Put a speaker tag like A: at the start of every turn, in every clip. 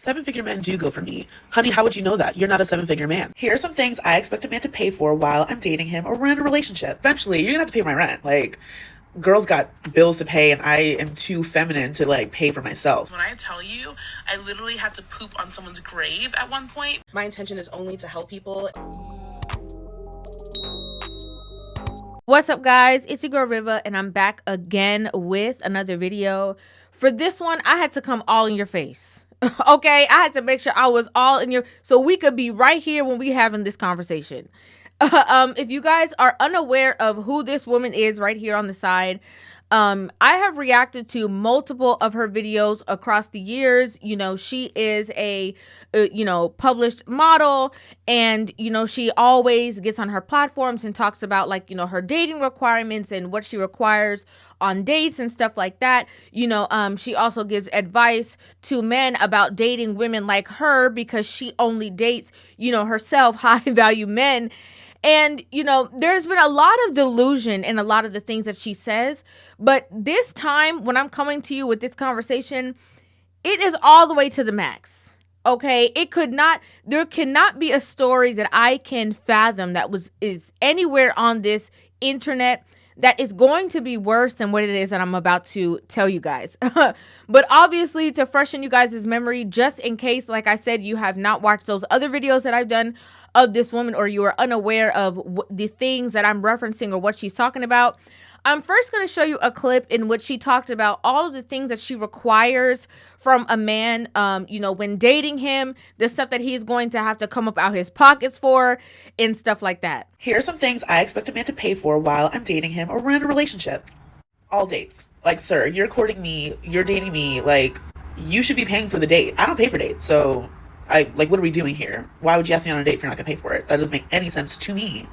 A: Seven-figure men do go for me. Honey, how would you know that? You're not a seven-figure man. Here are some things I expect a man to pay for while I'm dating him or we're in a relationship. Eventually, you're gonna have to pay my rent. Like, girls got bills to pay and I am too feminine to like pay for myself.
B: When I tell you, I literally had to poop on someone's grave at one point.
C: My intention is only to help people.
D: What's up, guys? It's your girl Rivah, and I'm back again with another video. For this one, I had to come all in your face. Okay, I had to make sure I was all in your, so we could be right here when we having this conversation. If you guys are unaware of who this woman is right here on the side, I have reacted to multiple of her videos across the years. You know, she is a, published model, and, she always gets on her platforms and talks about, like, her dating requirements and what she requires on dates and stuff like that. She also gives advice to men about dating women like her because she only dates, herself high value men. And, there's been a lot of delusion in a lot of the things that she says. But this time, when I'm coming to you with this conversation, it is all the way to the max. Okay? There cannot be a story that I can fathom that is anywhere on this internet that is going to be worse than what it is that I'm about to tell you guys. But obviously, to freshen you guys' memory, just in case, like I said, you have not watched those other videos that I've done of this woman, or you are unaware of the things that I'm referencing or what she's talking about, I'm first going to show you a clip in which she talked about all of the things that she requires from a man, when dating him, the stuff that he's going to have to come up out his pockets for and stuff like that.
A: Here are some things I expect a man to pay for while I'm dating him or we're in a relationship. All dates. Like, sir, you're courting me, you're dating me, like, you should be paying for the date. I don't pay for dates, so what are we doing here? Why would you ask me on a date if you're not gonna pay for it? That doesn't make any sense to me.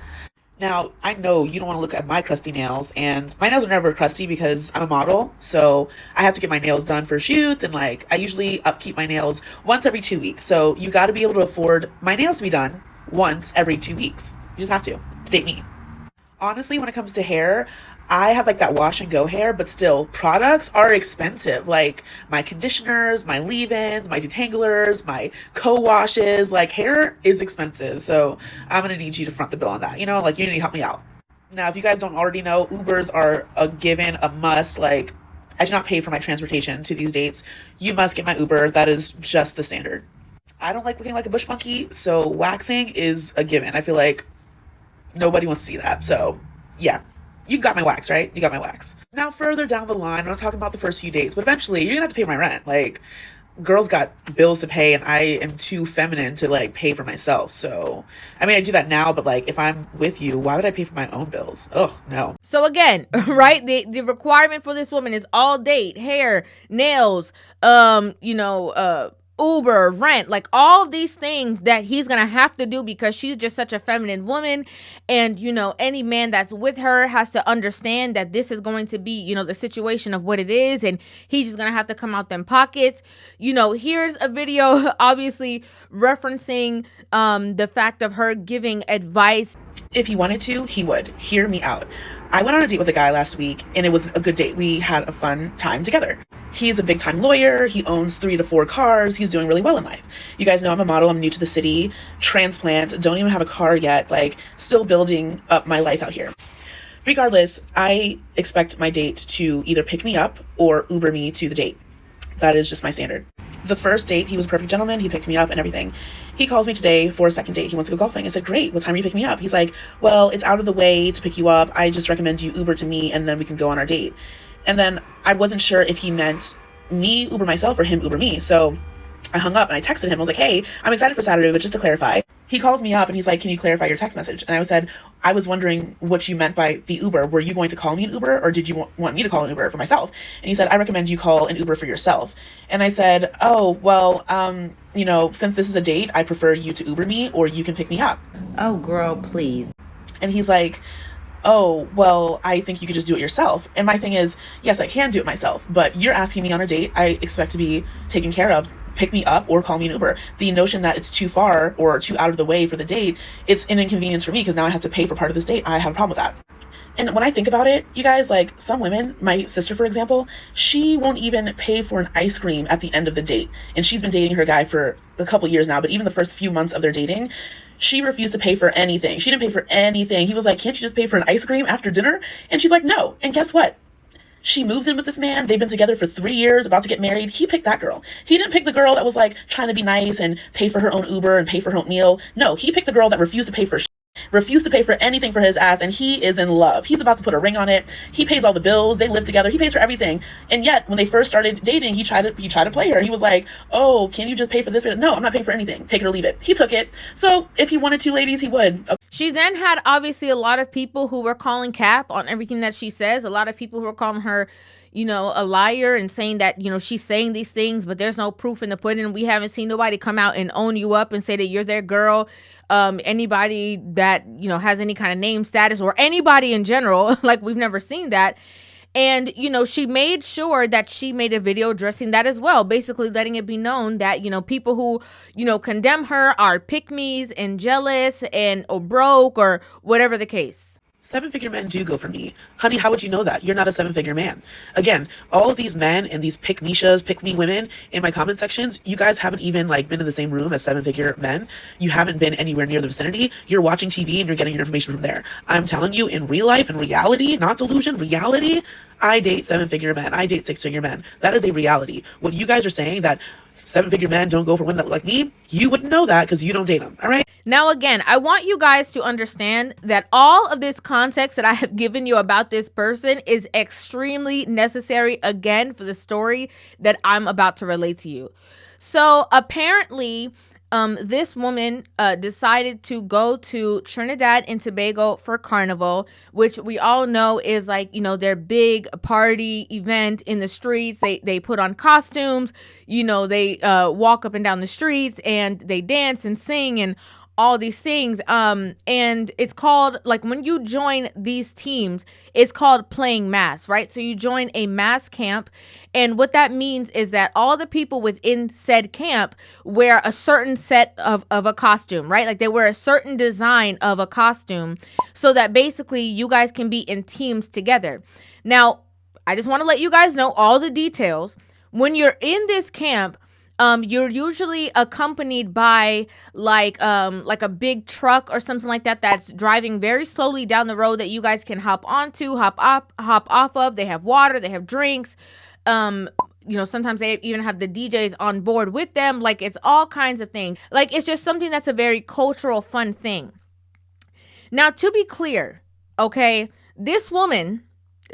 A: Now, I know you don't want to look at my crusty nails, and my nails are never crusty because I'm a model, so I have to get my nails done for shoots, and I usually upkeep my nails once every 2 weeks. So you got to be able to afford my nails to be done once every 2 weeks. You just have to date me. Honestly, when it comes to hair, I have that wash and go hair, but still, products are expensive. Like my conditioners, my leave-ins, my detanglers, my co-washes, hair is expensive. So I'm going to need you to front the bill on that. You need to help me out. Now, if you guys don't already know, Ubers are a given, a must. I do not pay for my transportation to these dates. You must get my Uber. That is just the standard. I don't like looking like a bush monkey, so waxing is a given. I feel like nobody wants to see that. So yeah. You got my wax, right? You got my wax. Now, further down the line, I'm not talking about the first few dates, but eventually you're gonna have to pay my rent. Girls got bills to pay and I am too feminine to pay for myself. So, I do that now, but if I'm with you, why would I pay for my own bills? Oh, no.
D: So again, right? The requirement for this woman is all date, hair, nails, Uber, rent, all of these things that he's gonna have to do because she's just such a feminine woman. And any man that's with her has to understand that this is going to be the situation of what it is, and he's just gonna have to come out them pockets. Here's a video obviously referencing the fact of her giving advice.
A: If he wanted to, he would. Hear me out. I went on a date with a guy last week, and it was a good date. We had a fun time together. He's a big-time lawyer. He owns 3 to 4 cars. He's doing really well in life. You guys know I'm a model. I'm new to the city. Transplant. Don't even have a car yet. Still building up my life out here. Regardless, I expect my date to either pick me up or Uber me to the date. That is just my standard. The first date, he was a perfect gentleman. He picked me up and everything. He calls me today for a second date. He wants to go golfing. I said, great. What time are you picking me up? He's like, well, it's out of the way to pick you up. I just recommend you Uber to me and then we can go on our date. And then I wasn't sure if he meant me Uber myself or him Uber me. So I hung up and I texted him. I was like, hey, I'm excited for Saturday, but just to clarify. He calls me up and he's like, can you clarify your text message? And I said, I was wondering what you meant by the Uber. Were you going to call me an Uber, or did you want me to call an Uber for myself? And he said, I recommend you call an Uber for yourself. And I said, oh, well, since this is a date, I prefer you to Uber me, or you can pick me up.
E: Oh, girl, please.
A: And he's like, oh, well, I think you could just do it yourself. And my thing is, yes, I can do it myself, but you're asking me on a date. I expect to be taken care of. Pick me up or call me an Uber. The notion that it's too far or too out of the way for the date, it's an inconvenience for me because now I have to pay for part of this date. I have a problem with that. And when I think about it, you guys, like some women, my sister, for example, she won't even pay for an ice cream at the end of the date. And she's been dating her guy for a couple years now, but even the first few months of their dating, she refused to pay for anything. She didn't pay for anything. He was like, can't you just pay for an ice cream after dinner? And she's like, no. And guess what? She moves in with this man. They've been together for 3 years, about to get married. He picked that girl. He didn't pick the girl that was like trying to be nice and pay for her own Uber and pay for her own meal. No, he picked the girl that refused to pay for refused to pay for anything for his ass, and he is in love. He's about to put a ring on it. He pays all the bills. They live together. He pays for everything. And yet, when they first started dating, he tried to play her. He was like, "Oh, can you just pay for this?" No, I'm not paying for anything. Take it or leave it. He took it. So if he wanted to, ladies, he would.
D: She then had obviously a lot of people who were calling cap on everything that she says. A lot of people who were calling her, you know, a liar and saying that, you know, she's saying these things, but there's no proof in the pudding. We haven't seen nobody come out and own you up and say that you're their girl. Anybody that, you know, has any kind of name status or anybody in general, like we've never seen that. And, you know, she made sure that she made a video addressing that as well, basically letting it be known that, you know, people who, you know, condemn her are pick-me's and jealous and or broke or whatever the case.
A: 7-figure men do go for me. Honey, how would you know that? You're not a 7-figure man. Again, all of these men and these pick-mishas, pick-me women in my comment sections, you guys haven't even like been in the same room as 7-figure men. You haven't been anywhere near the vicinity. You're watching TV and you're getting your information from there. I'm telling you, in real life, in reality, not delusion, reality, I date 7-figure men. I date 6-figure men. That is a reality. When you guys are saying that 7-figure men don't go for women that look like me, you wouldn't know that because you don't date them, all right?
D: Now, again, I want you guys to understand that all of this context that I have given you about this person is extremely necessary, again, for the story that I'm about to relate to you. So apparently, this woman decided to go to Trinidad and Tobago for Carnival, which we all know is like, you know, their big party event in the streets. They put on costumes, you know, they walk up and down the streets and they dance and sing and all these things. And it's called, like, when you join these teams, it's called playing mass, right? So you join a mass camp. And what that means is that all the people within said camp wear a certain set of a costume, right? Like they wear a certain design of a costume so that basically you guys can be in teams together. Now, I just want to let you guys know all the details. When you're in this camp, you're usually accompanied by like a big truck or something like that that's driving very slowly down the road that you guys can hop onto, hop off of. They have water, they have drinks. You know, sometimes they even have the DJs on board with them. Like, it's all kinds of things. Like, it's just something that's a very cultural, fun thing. Now, to be clear, okay, this woman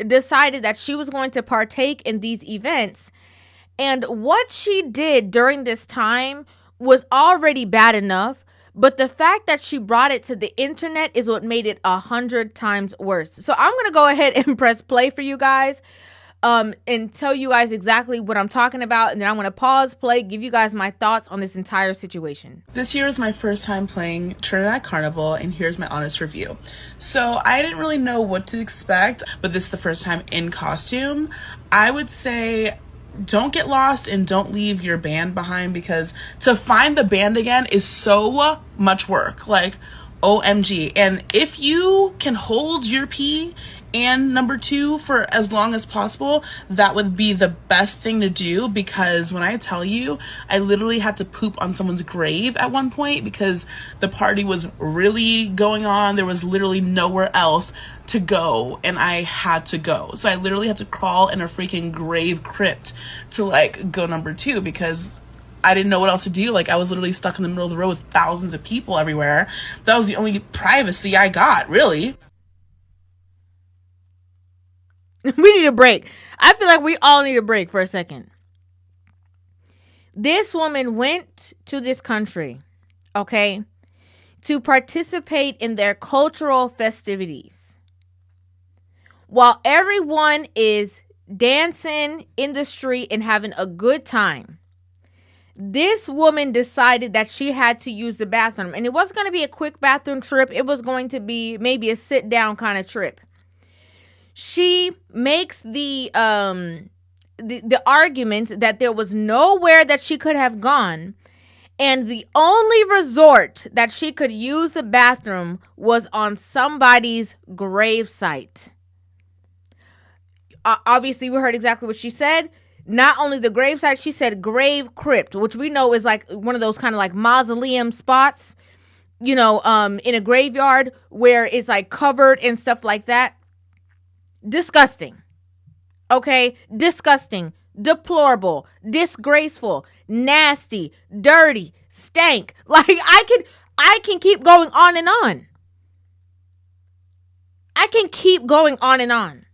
D: decided that she was going to partake in these events. And what she did during this time was already bad enough, but the fact that she brought it to the internet is what made it 100 times worse. So I'm going to go ahead and press play for you guys and tell you guys exactly what I'm talking about. And then I'm going to pause, play, give you guys my thoughts on this entire situation.
B: This year is my first time playing Trinidad Carnival, and here's my honest review. So I didn't really know what to expect, but this is the first time in costume. I would say don't get lost and don't leave your band behind, because to find the band again is so much work. Like, OMG. And if you can hold your pee and number 2 for as long as possible, that would be the best thing to do, because when I tell you, I literally had to poop on someone's grave at one point because the party was really going on. There was literally nowhere else to go, and I had to go. So I literally had to crawl in a freaking grave crypt to like go number 2 because I didn't know what else to do. Like, I was literally stuck in the middle of the road with thousands of people everywhere. That was the only privacy I got, really.
D: We need a break. I feel like we all need a break for a second. This woman went to this country, okay, to participate in their cultural festivities. While everyone is dancing in the street and having a good time, this woman decided that she had to use the bathroom. And it wasn't going to be a quick bathroom trip. It was going to be maybe a sit down kind of trip. She makes the argument that there was nowhere that she could have gone, and the only resort that she could use the bathroom was on somebody's gravesite. obviously we heard exactly what she said. Not only the gravesite, she said grave crypt, which we know is like one of those kind of like mausoleum spots, in a graveyard where it's like covered and stuff like that. Disgusting. Okay? Disgusting. Deplorable. Disgraceful. Nasty. Dirty. Stank. Like, I can keep going on and on. I can keep going on and on.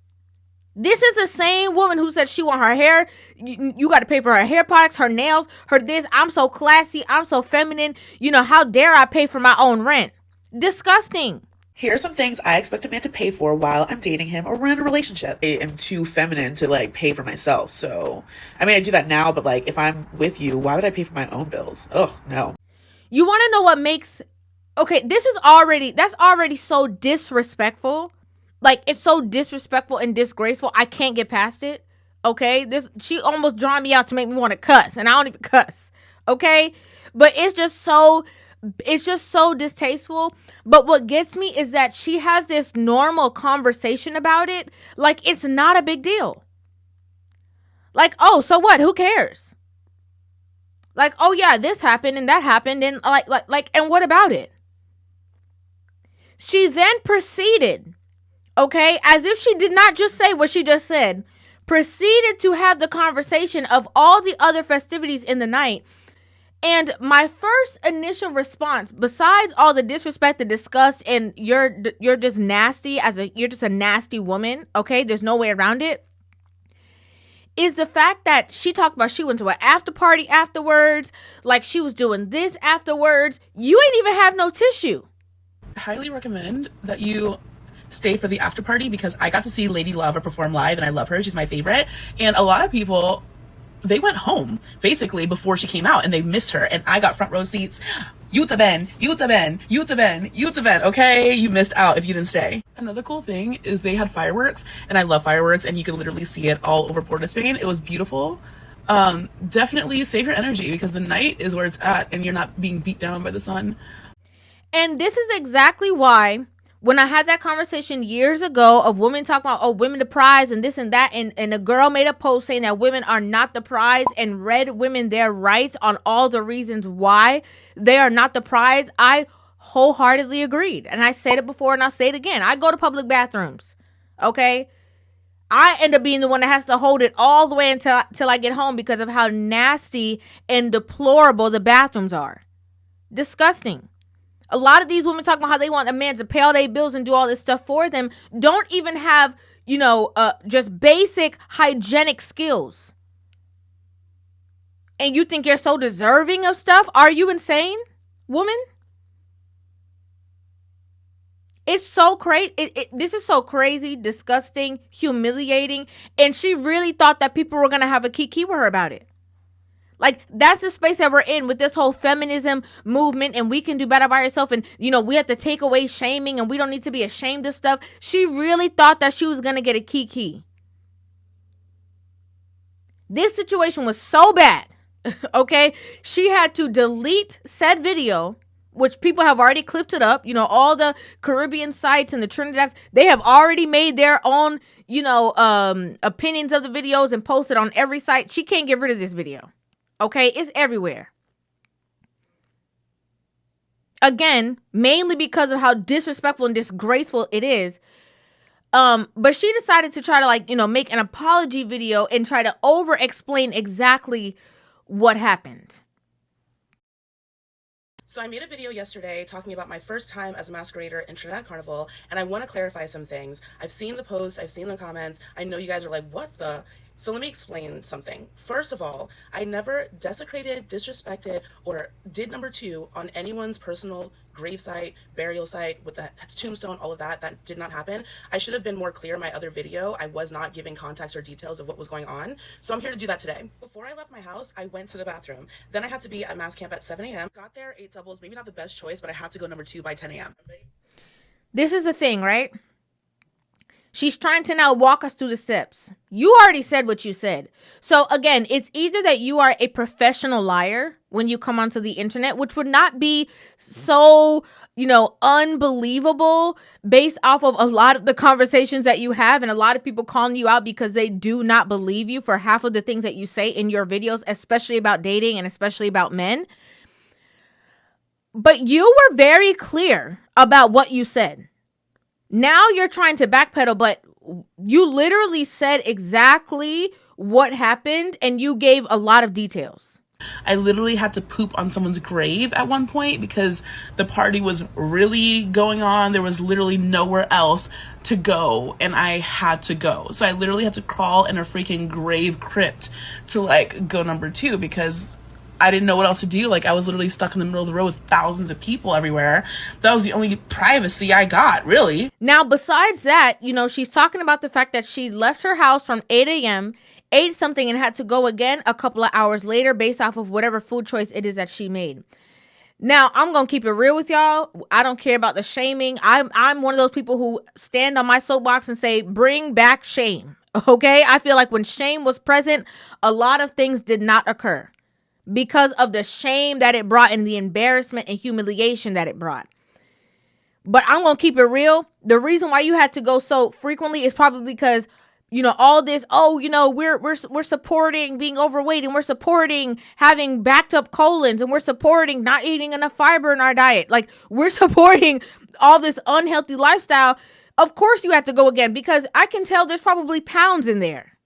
D: This is the same woman who said she want her hair. You got to pay for her hair products, her nails, her this. I'm so classy. I'm so feminine. How dare I pay for my own rent? Disgusting.
A: Here are some things I expect a man to pay for while I'm dating him or we're in a relationship. I am too feminine to like pay for myself. So, I mean, I do that now, but like if I'm with you, why would I pay for my own bills? Oh, no.
D: You want to know what makes... Okay, that's already so disrespectful. Like, it's so disrespectful and disgraceful. I can't get past it. Okay? She almost drawn me out to make me want to cuss, and I don't even cuss. Okay? But it's just so distasteful. But what gets me is that she has this normal conversation about it. Like, it's not a big deal. Like, oh, so what? Who cares? Like, oh yeah, this happened and that happened, and like, and what about it? She then proceeded, okay, as if she did not just say what she just said, proceeded to have the conversation of all the other festivities in the night. And my first initial response, besides all the disrespect, the disgust, and you're just nasty you're just a nasty woman, okay, there's no way around it, is the fact that she talked about she went to an after party afterwards, like she was doing this afterwards. You ain't even have no tissue.
B: I highly recommend that you stay for the after party because I got to see Lady Lava perform live and I love her. She's my favorite. And a lot of people, they went home basically before she came out and they missed her. And I got front row seats. Okay? You missed out if you didn't stay. Another cool thing is they had fireworks, and I love fireworks, and you could literally see it all over Port of Spain. It was beautiful. Definitely save your energy because the night is where it's at and you're not being beat down by the sun.
D: And this is exactly why when I had that conversation years ago of women talking about, oh, women the prize and this and that, and a girl made a post saying that women are not the prize and read women their rights on all the reasons why they are not the prize, I wholeheartedly agreed. And I said it before and I'll say it again. I go to public bathrooms, okay? I end up being the one that has to hold it all the way until I get home because of how nasty and deplorable the bathrooms are. Disgusting. A lot of these women talking about how they want a man to pay all their bills and do all this stuff for them don't even have, just basic hygienic skills. And you think you're so deserving of stuff? Are you insane, woman? It's so crazy. This is so crazy, disgusting, humiliating. And she really thought that people were going to have a kiki with her about it. Like, that's the space that we're in with this whole feminism movement and we can do better by ourselves. And, we have to take away shaming and we don't need to be ashamed of stuff. She really thought that she was going to get a kiki. This situation was so bad, okay? She had to delete said video, which people have already clipped it up. All the Caribbean sites and the Trinidad, they have already made their own, opinions of the videos and posted on every site. She can't get rid of this video. Okay, it's everywhere. Again, mainly because of how disrespectful and disgraceful it is. But she decided to try to make an apology video and try to over-explain exactly what happened.
C: So I made a video yesterday talking about my first time as a masquerader in Trinidad Carnival, and I want to clarify some things. I've seen the posts, I've seen the comments. I know you guys are like, what the... So let me explain something. First of all, I never desecrated, disrespected, or did number 2 on anyone's personal gravesite, burial site with the tombstone, all of that. That did not happen. I should have been more clear in my other video. I was not giving context or details of what was going on. So I'm here to do that today. Before I left my house, I went to the bathroom. Then I had to be at mass camp at 7 a.m. Got there, 8 doubles, maybe not the best choice, but I had to go number 2 by 10 a.m.
D: This is the thing, right? She's trying to now walk us through the steps. You already said what you said. So again, it's either that you are a professional liar, when you come onto the internet, which would not be so, unbelievable based off of a lot of the conversations that you have and a lot of people calling you out because they do not believe you for half of the things that you say in your videos, especially about dating and especially about men. But you were very clear about what you said. Now you're trying to backpedal, but you literally said exactly what happened and you gave a lot of details.
B: I literally had to poop on someone's grave at one point because the party was really going on. There was literally nowhere else to go, and I had to go. So I literally had to crawl in a freaking grave crypt to like go number 2 because I didn't know what else to do. Like, I was literally stuck in the middle of the road with thousands of people everywhere. That was the only privacy I got, really.
D: Now, besides that, she's talking about the fact that she left her house from 8 a.m., ate something, and had to go again a couple of hours later based off of whatever food choice it is that she made. Now, I'm going to keep it real with y'all. I don't care about the shaming. I'm one of those people who stand on my soapbox and say, bring back shame. Okay? I feel like when shame was present, a lot of things did not occur because of the shame that it brought and the embarrassment and humiliation that it brought. But I'm going to keep it real. The reason why you had to go so frequently is probably because all this, we're supporting being overweight, and we're supporting having backed up colons, and we're supporting not eating enough fiber in our diet. Like, we're supporting all this unhealthy lifestyle. Of course you have to go again because I can tell there's probably pounds in there.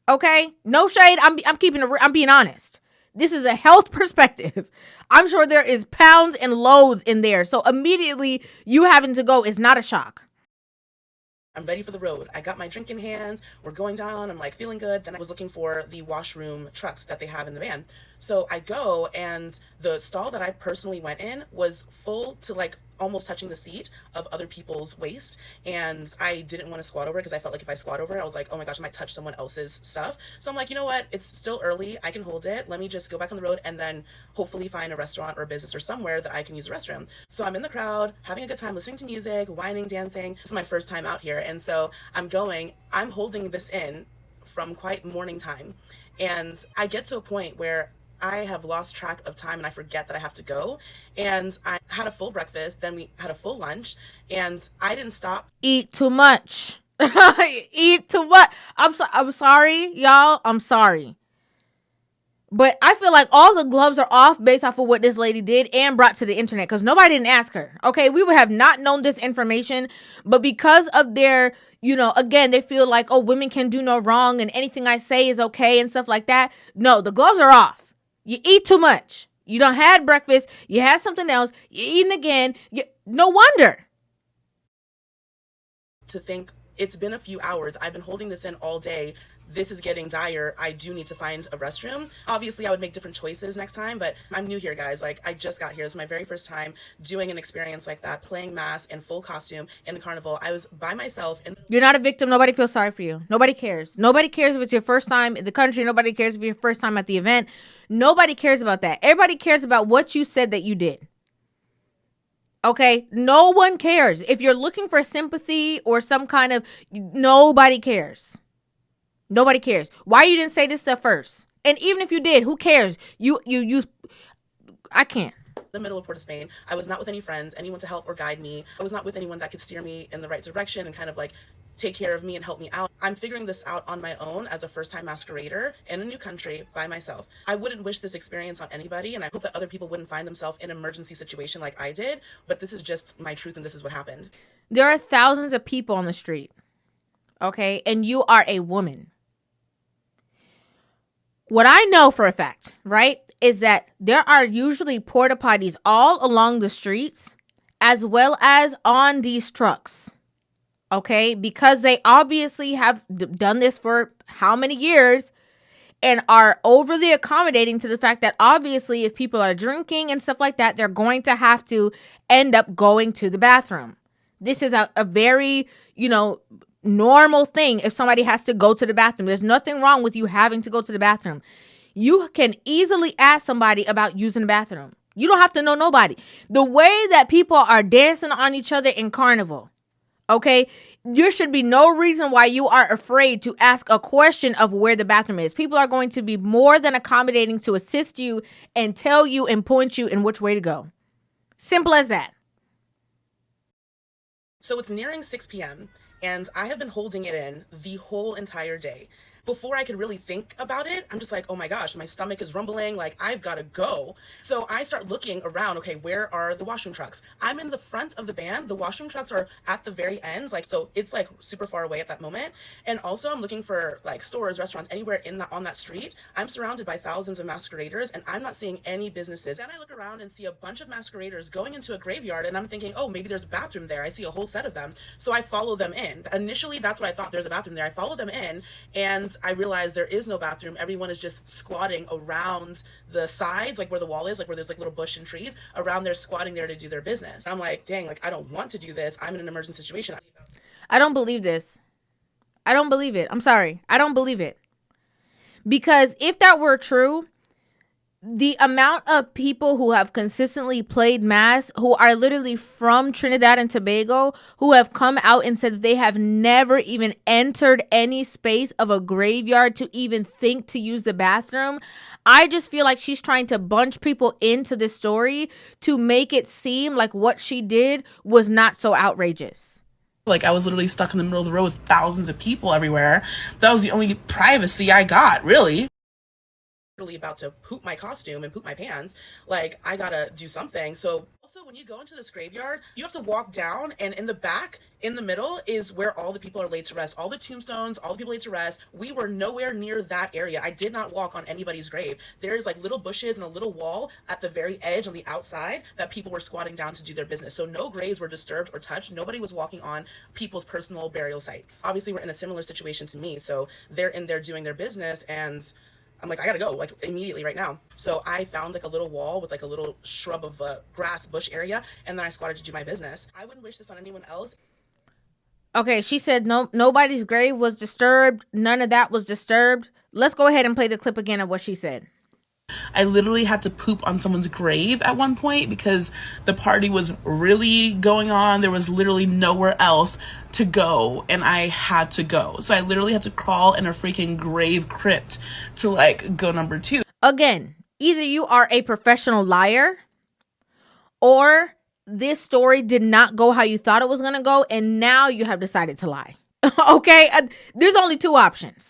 D: Okay? No shade. I'm being honest. This is a health perspective. I'm sure there is pounds and loads in there. So immediately you having to go is not a shock.
C: I'm ready for the road. I got my drink in hand. We're going down. I'm like feeling good. Then I was looking for the washroom trucks that they have in the van. So I go, and the stall that I personally went in was full to like almost touching the seat of other people's waist. And I didn't want to squat over it because I felt like if I squat over it, I was like, oh my gosh, I might touch someone else's stuff. So I'm like, you know what? It's still early. I can hold it. Let me just go back on the road and then hopefully find a restaurant or a business or somewhere that I can use a restroom. So I'm in the crowd, having a good time, listening to music, whining, dancing. This is my first time out here. And so I'm holding this in from quite morning time. And I get to a point where I have lost track of time and I forget that I have to go. And I had a full breakfast, then we had a full lunch, and I didn't stop.
D: Eat too much. Eat too much. I'm sorry, y'all. I'm sorry. But I feel like all the gloves are off based off of what this lady did and brought to the internet because nobody didn't ask her. Okay, we would have not known this information, but because of their, again, they feel like, oh, women can do no wrong and anything I say is okay and stuff like that. No, the gloves are off. You eat too much. You done had breakfast. You had something else. You're eating again. No wonder.
C: To think it's been a few hours. I've been holding this in all day. This is getting dire. I do need to find a restroom. Obviously, I would make different choices next time, but I'm new here, guys. Like, I just got here. This is my very first time doing an experience like that, playing mask in full costume in a carnival. I was by myself.
D: You're not a victim. Nobody feels sorry for you. Nobody cares. Nobody cares if it's your first time in the country. Nobody cares if it's your first time at the event. Nobody cares about that. Everybody cares about what you said that you did. Okay? No one cares. If you're looking for sympathy or some kind of... Nobody cares. Nobody cares. Why you didn't say this stuff first? And even if you did, who cares? You I can't.
C: The middle of Port of Spain. I was not with any friends, anyone to help or guide me. I was not with anyone that could steer me in the right direction and kind of like take care of me and help me out. I'm figuring this out on my own as a first-time masquerader in a new country by myself. I wouldn't wish this experience on anybody, and I hope that other people wouldn't find themselves in an emergency situation like I did, but this is just my truth and this is what happened.
D: There are thousands of people on the street, okay? And you are a woman. What I know for a fact, right, is that there are usually porta potties all along the streets as well as on these trucks. Okay, because they obviously have done this for how many years and are overly accommodating to the fact that obviously if people are drinking and stuff like that, they're going to have to end up going to the bathroom. This is a very, normal thing if somebody has to go to the bathroom. There's nothing wrong with you having to go to the bathroom. You can easily ask somebody about using the bathroom. You don't have to know nobody. The way that people are dancing on each other in Carnival. Okay, there should be no reason why you are afraid to ask a question of where the bathroom is. People are going to be more than accommodating to assist you and tell you and point you in which way to go. Simple as that.
C: So it's nearing 6 p.m. and I have been holding it in the whole entire day. Before I could really think about it, I'm just like, oh my gosh, my stomach is rumbling, like I've got to go. So I start looking around, okay, where are the washroom trucks? I'm in the front of the band. The washroom trucks are at the very ends, like, so it's like super far away at that moment. And also I'm looking for like stores, restaurants, anywhere on that street. I'm surrounded by thousands of masqueraders and I'm not seeing any businesses. And I look around and see a bunch of masqueraders going into a graveyard and I'm thinking, oh, maybe there's a bathroom there. I see a whole set of them. So I follow them in. Initially, that's what I thought, there's a bathroom there. I follow them in and I realize there is no bathroom. Everyone is just squatting around the sides, like where the wall is, like where there's like little bush and trees around there, squatting there to do their business. I'm like, dang, like I don't want to do this. I'm in an emergency situation.
D: I don't believe this. I don't believe it. I'm sorry. I don't believe it. Because if that were true, the amount of people who have consistently played mass, who are literally from Trinidad and Tobago, who have come out and said they have never even entered any space of a graveyard to even think to use the bathroom. I just feel like she's trying to bunch people into this story to make it seem like what she did was not so outrageous.
B: Like, I was literally stuck in the middle of the road with thousands of people everywhere. That was the only privacy I got, really.
C: About to poop my costume and poop my pants, like I gotta do something. So also when you go into this graveyard, you have to walk down, and in the back, in the middle, is where all the people are laid to rest, all the tombstones, all the people laid to rest. We were nowhere near that area. I did not walk on anybody's grave. There's like little bushes and a little wall at the very edge on the outside that people were squatting down to do their business. So no graves were disturbed or touched. Nobody was walking on people's personal burial sites. Obviously we're in a similar situation to me, so they're in there doing their business and I'm like, I gotta go, like, immediately right now. So I found like a little wall with like a little shrub of grass bush area, and then I squatted to do my business. I wouldn't wish this on anyone else.
D: Okay, she said nobody's grave was disturbed. None of that was disturbed. Let's go ahead and play the clip again of what she said.
B: I literally had to poop on someone's grave at one point because the party was really going on. There was literally nowhere else to go, and I had to go. So I literally had to crawl in a freaking grave crypt to like go number 2.
D: Again, either you are a professional liar or this story did not go how you thought it was going to go, and now you have decided to lie. Okay? There's only 2 options.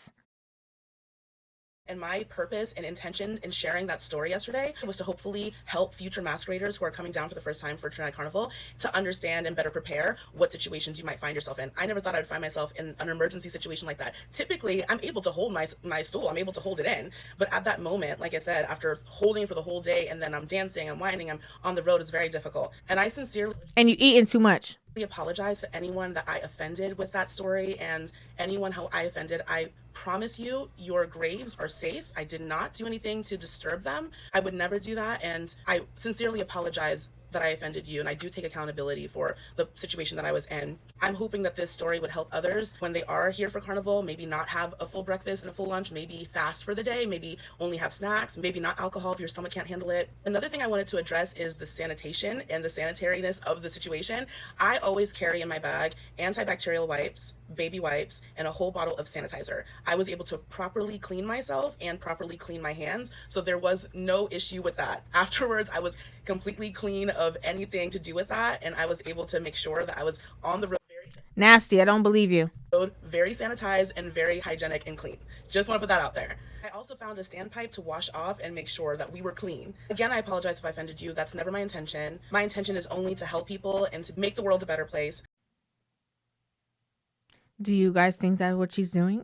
C: And my purpose and intention in sharing that story yesterday was to hopefully help future masqueraders who are coming down for the first time for Trinidad Carnival to understand and better prepare what situations you might find yourself in. I never thought I'd find myself in an emergency situation like that. Typically, I'm able to hold my stool. I'm able to hold it in. But at that moment, like I said, after holding it for the whole day and then I'm dancing, I'm whining, I'm on the road, it's very difficult. And I sincerely...
D: And you eating too much.
C: apologize to anyone that I offended with that story and anyone how I offended. I promise you, your graves are safe. I did not do anything to disturb them. I would never do that, and I sincerely apologize that I offended you, and I do take accountability for the situation that I was in. I'm hoping that this story would help others when they are here for Carnival, maybe not have a full breakfast and a full lunch, maybe fast for the day, maybe only have snacks, maybe not alcohol if your stomach can't handle it. Another thing I wanted to address is the sanitation and the sanitariness of the situation. I always carry in my bag antibacterial wipes, baby wipes, and a whole bottle of sanitizer. I was able to properly clean myself and properly clean my hands, so there was no issue with that. Afterwards, I was completely clean of anything to do with that, and I was able to make sure that I was on the road
D: nasty. I don't believe you.
C: Very sanitized and very hygienic and clean. Just want to put that out there. I also found a standpipe to wash off and make sure that we were clean. Again, I apologize if I offended you. That's never my intention. My intention is only to help people and to make the world a better place.
D: Do you guys think that's what she's doing?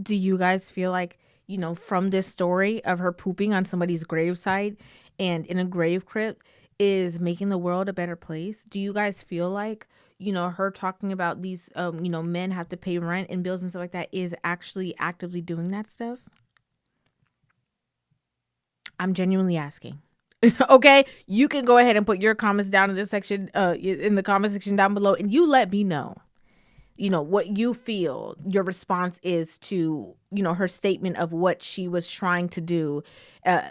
D: Do you guys feel like, you know, from this story of her pooping on somebody's graveside and in a grave crypt is making the world a better place? Do you guys feel like, you know, her talking about these, you know, men have to pay rent and bills and stuff like that is actually actively doing that stuff? I'm genuinely asking. Okay, you can go ahead and put your comments down in this section, in the comment section down below, and you let me know. what you feel your response is to, her statement of what she was trying to do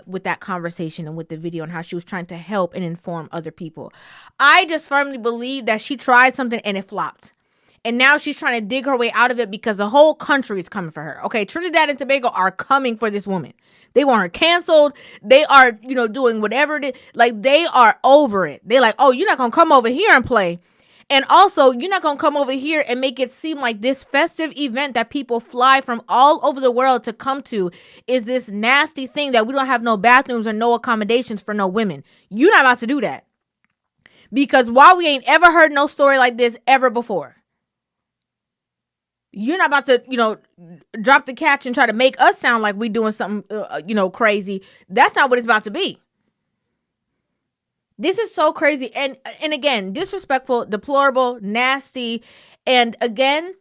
D: with that conversation and with the video, and how she was trying to help and inform other people. I just firmly believe that she tried something and it flopped. And now she's trying to dig her way out of it because the whole country is coming for her. Okay, Trinidad and Tobago are coming for this woman. They want her canceled. They are, doing whatever it is. Like, they are over it. They're like, oh, you're not going to come over here and play. And also, you're not going to come over here and make it seem like this festive event that people fly from all over the world to come to is this nasty thing that we don't have no bathrooms or no accommodations for no women. You're not about to do that. Because while we ain't ever heard no story like this ever before, you're not about to, drop the catch and try to make us sound like we doing something, crazy. That's not what it's about to be. This is so crazy. And again, disrespectful, deplorable, nasty. And again,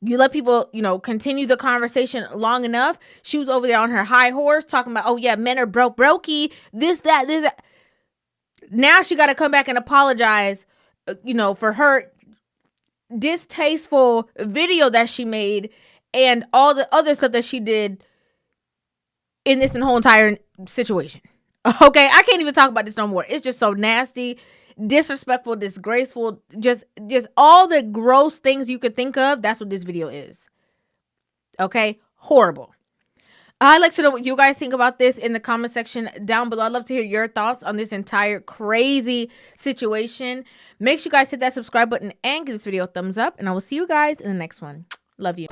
D: you let people, continue the conversation long enough. She was over there on her high horse talking about, oh yeah, men are brokey, this, that. Now she got to come back and apologize, for her distasteful video that she made and all the other stuff that she did in this whole entire situation. Okay, I can't even talk about this no more. It's just so nasty, disrespectful, disgraceful, just all the gross things you could think of. That's what this video is. Okay, horrible. I'd like to know what you guys think about this in the comment section down below. I'd love to hear your thoughts on this entire crazy situation. Make sure you guys hit that subscribe button and give this video a thumbs up. And I will see you guys in the next one. Love you.